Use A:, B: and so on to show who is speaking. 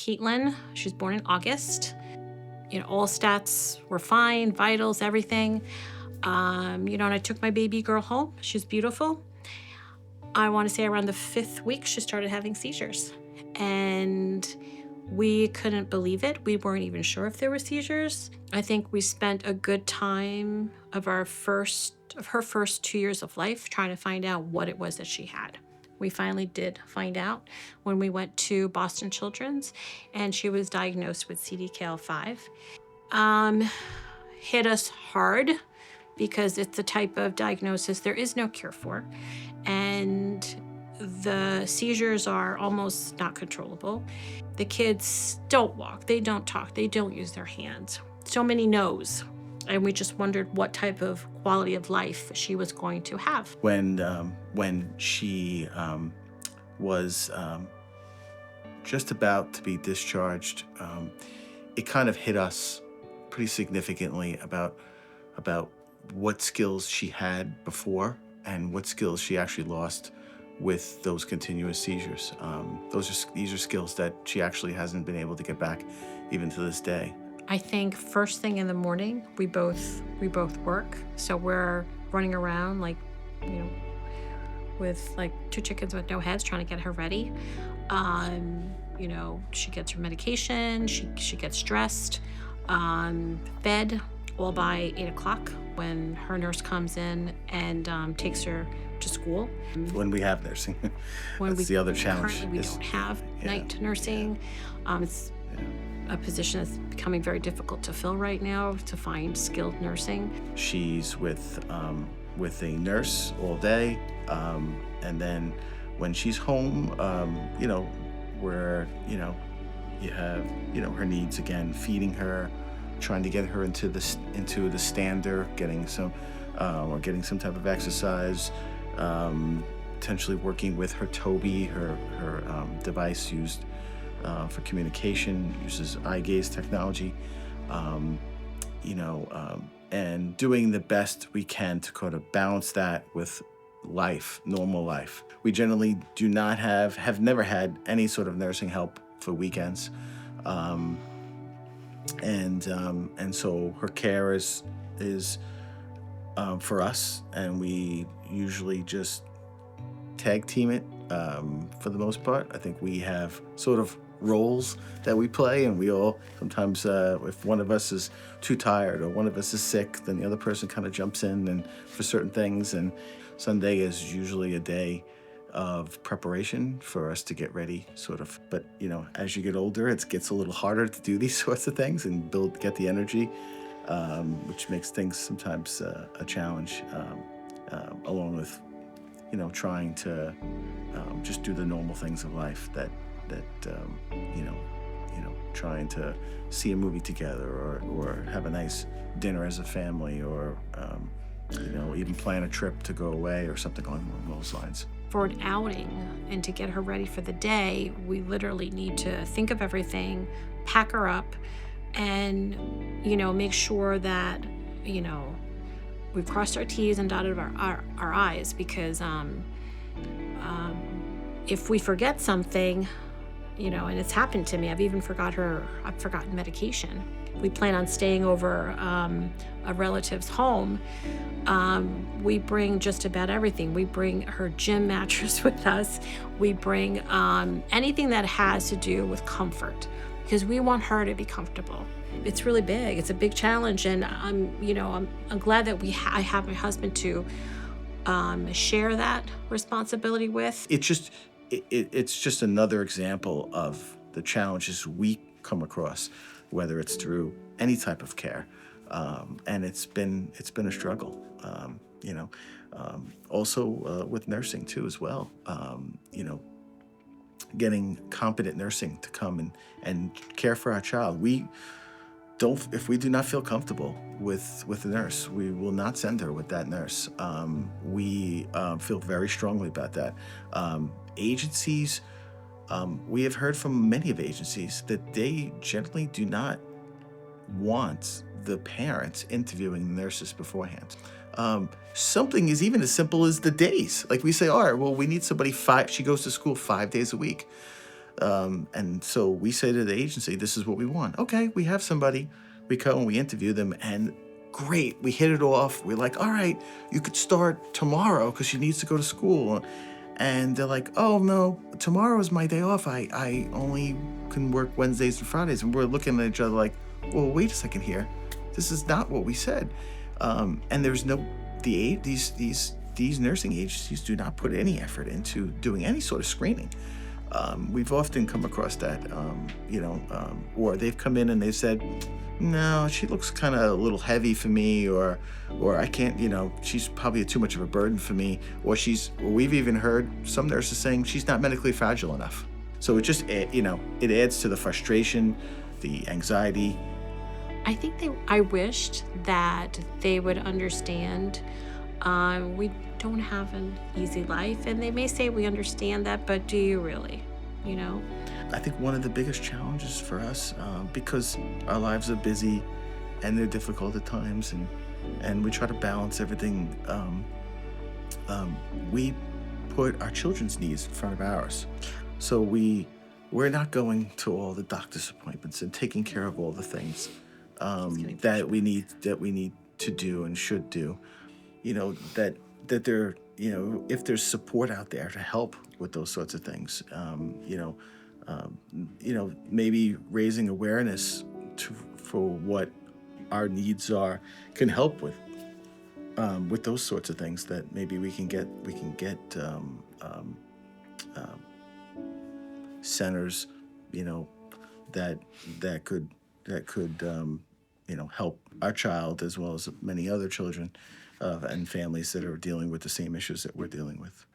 A: Katelynn. She was born in August. All stats were fine, vitals, everything. And I took my baby girl home. She's beautiful. I want to say around the 5th week, she started having seizures. And we couldn't believe it. We weren't even sure if there were seizures. I think we spent a good time of her first 2 years of life trying to find out what it was that she had. We finally did find out when we went to Boston Children's, and she was diagnosed with CDKL5. Hit us hard because it's the type of diagnosis there is no cure for. And the seizures are almost not controllable. The kids don't walk, they don't talk, they don't use their hands. So many no's. And we just wondered what type of quality of life she was going to have.
B: When she was just about to be discharged, it kind of hit us pretty significantly about what skills she had before and what skills she actually lost with those continuous seizures. These are skills that she actually hasn't been able to get back even to this day.
A: I think first thing in the morning, we both work, so we're running around with like 2 chickens with no heads, trying to get her ready. She gets her medication, she gets dressed, fed, all by 8 o'clock when her nurse comes in and takes her to school.
B: When we have nursing, that's the other challenge.
A: Currently, we don't have night nursing. It's a position that's becoming very difficult to fill right now, to find skilled nursing.
B: She's with a nurse all day, and then when she's home, where you have her needs again, feeding her, trying to get her into the stander, getting some type of exercise, potentially working with her Toby, her device used for communication, uses eye gaze technology, and doing the best we can to kind of balance that with life, normal life. We generally have never had any sort of nursing help for weekends. And so her care is for us, and we usually just tag team it for the most part. I think we have sort of roles that we play, and we all sometimes, if one of us is too tired or one of us is sick, then the other person kind of jumps in and for certain things. And Sunday is usually a day of preparation for us to get ready, sort of. But as you get older, it gets a little harder to do these sorts of things and get the energy, which makes things sometimes a challenge, along with trying to just do the normal things of life that trying to see a movie together or have a nice dinner as a family, or even plan a trip to go away or something along those lines.
A: For an outing and to get her ready for the day, we literally need to think of everything, pack her up, and make sure that we've crossed our T's and dotted our I's, because if we forget something, and it's happened to me, I've forgotten medication. We plan on staying over a relative's home. We bring just about everything. We bring her gym mattress with us. We bring anything that has to do with comfort, because we want her to be comfortable. It's really big. It's a big challenge, and I'm glad that I have my husband to share that responsibility with.
B: It's just another example of the challenges we come across, whether it's through any type of care, and it's been a struggle. Also with nursing too as well. Getting competent nursing to come and care for our child. If we do not feel comfortable with the nurse, we will not send her with that nurse. We feel very strongly about that. Agencies, we have heard from many of agencies that they generally do not want the parents interviewing the nurses beforehand. Something is even as simple as the days. Like we say, all right, well, we need somebody she goes to school 5 days a week. And so we say to the agency, this is what we want. Okay, we have somebody. We come and we interview them, and great, we hit it off. We're like, all right, you could start tomorrow because she needs to go to school. And they're like, oh no, tomorrow is my day off. I only can work Wednesdays and Fridays. And we're looking at each other like, well, wait a second here. This is not what we said. And there's no, these nursing agencies do not put any effort into doing any sort of screening. We've often come across that, or they've come in and they've said, no, she looks kind of a little heavy for me, or I can't, she's probably too much of a burden for me, or we've even heard some nurses saying she's not medically fragile enough. So it just, it adds to the frustration, the anxiety.
A: I wished that they would understand we don't have an easy life. And they may say we understand that, but do you really? You know?
B: I think one of the biggest challenges for us, because our lives are busy and they're difficult at times, and we try to balance everything, we put our children's needs in front of ours. So we're not going to all the doctor's appointments and taking care of all the things that we need to do and should do. That there, if there's support out there to help with those sorts of things, maybe raising awareness for what our needs are can help with those sorts of things. That maybe we can get centers, that could help our child as well as many other children and families that are dealing with the same issues that we're dealing with.